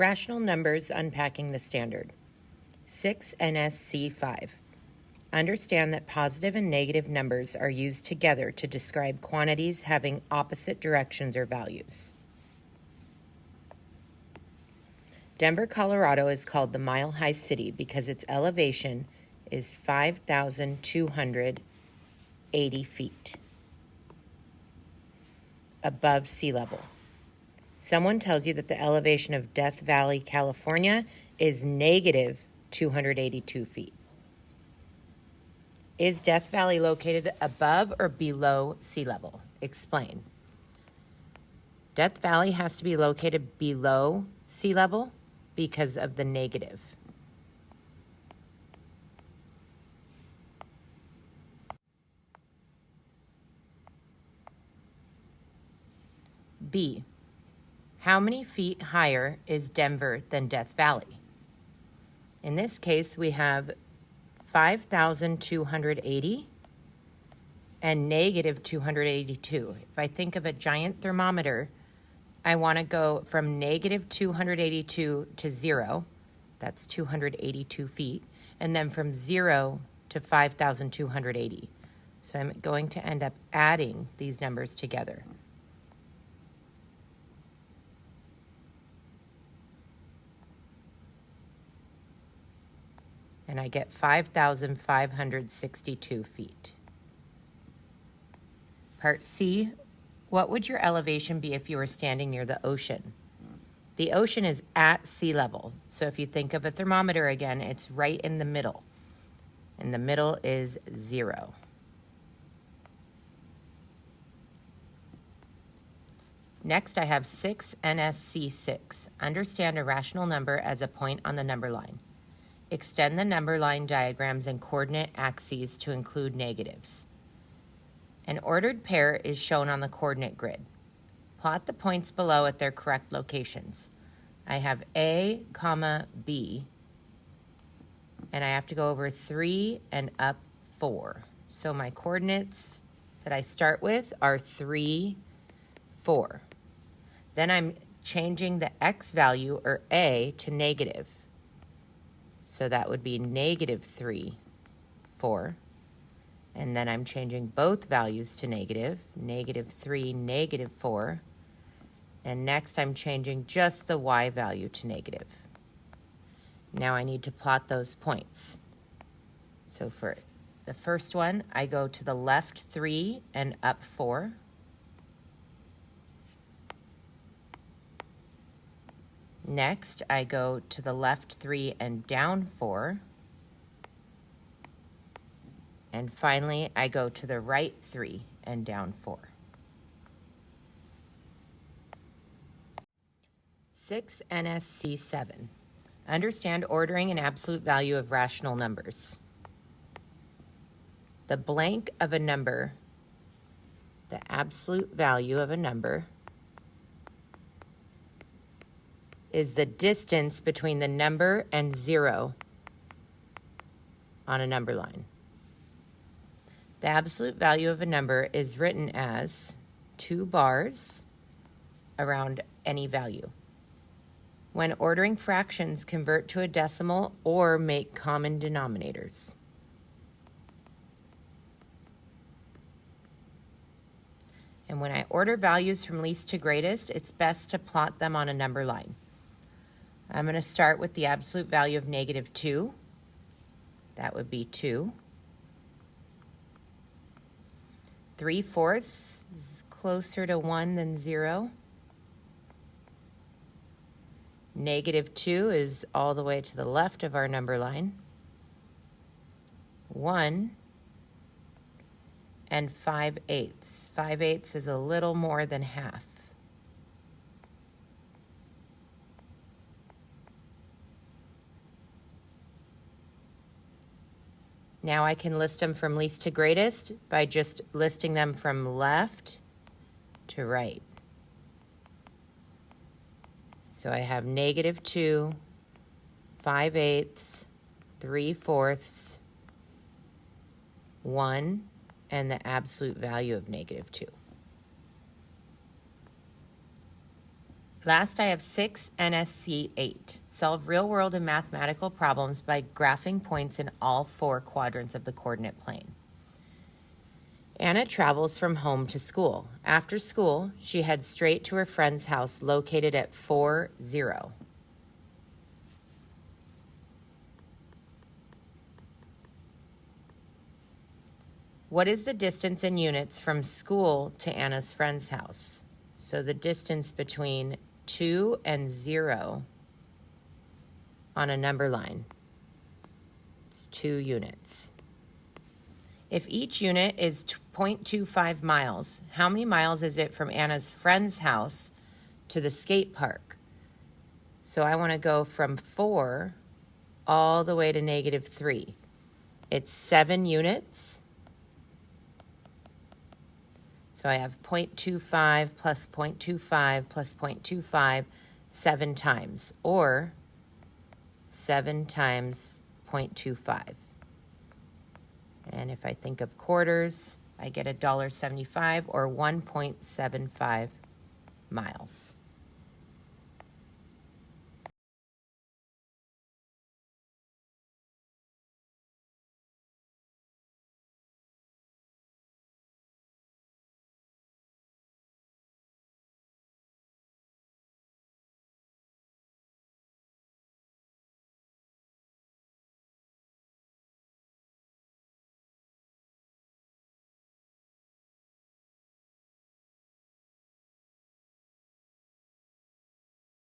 Rational numbers unpacking the standard. 6 NSC5. Understand that positive and negative numbers are used together to describe quantities having opposite directions or values. Denver, Colorado is called the Mile High City because its elevation is 5,280 feet above sea level. Someone tells you that the elevation of Death Valley, California is negative 282 feet. Is Death Valley located above or below sea level? Explain. Death Valley has to be located below sea level because of the negative. B. How many feet higher is Denver than Death Valley? In this case, we have 5,280 and negative 282. If I think of a giant thermometer, I want to go from negative 282 to 0. That's 282 feet. And then from 0 to 5,280. So I'm going to end up adding these numbers together. And I get 5,562 feet. Part C, what would your elevation be if you were standing near the ocean? The ocean is at sea level. So if you think of a thermometer again, it's right in the middle. And the middle is 0. Next, I have 6 NSC6. Understand a rational number as a point on the number line. Extend the number line diagrams and coordinate axes to include negatives. An ordered pair is shown on the coordinate grid. Plot the points below at their correct locations. I have A, comma, B, and I have to go over 3 and up 4. So my coordinates that I start with are 3, 4. Then I'm changing the X value, or A, to negative. So that would be negative 3, 4. And then I'm changing both values to negative, negative 3, negative 4. And next I'm changing just the Y value to negative. Now I need to plot those points. So for the first one, I go to the left 3 and up 4. Next, I go to the left 3 and down 4. And finally, I go to the right 3 and down 4. 6 NSC7. Understand ordering an absolute value of rational numbers. The blank of a number, the absolute value of a number, is the distance between the number and 0 on a number line. The absolute value of a number is written as 2 bars around any value. When ordering fractions, convert to a decimal or make common denominators. And when I order values from least to greatest, it's best to plot them on a number line. I'm going to start with the absolute value of negative 2. That would be 2. 3/4 is closer to 1 than 0. Negative 2 is all the way to the left of our number line. 1 and 5/8. 5/8 is a little more than half. Now I can list them from least to greatest by just listing them from left to right. So I have negative 2, 5/8, 3/4, 1, and the absolute value of negative 2. Last, I have 6 NSC 8. Solve real-world and mathematical problems by graphing points in all 4 quadrants of the coordinate plane. Anna travels from home to school. After school, she heads straight to her friend's house located at 4-0. What is the distance in units from school to Anna's friend's house? So the distance between 2 and 0 on a number line. It's 2 units. If each unit is 0.25 miles, how many miles is it from Anna's friend's house to the skate park? So I want to go from 4 all the way to -3. It's 7 units. So I have 0.25 plus 0.25 plus 0.25 7 times, or 7 times 0.25. And if I think of quarters, I get $1.75 or 1.75 miles.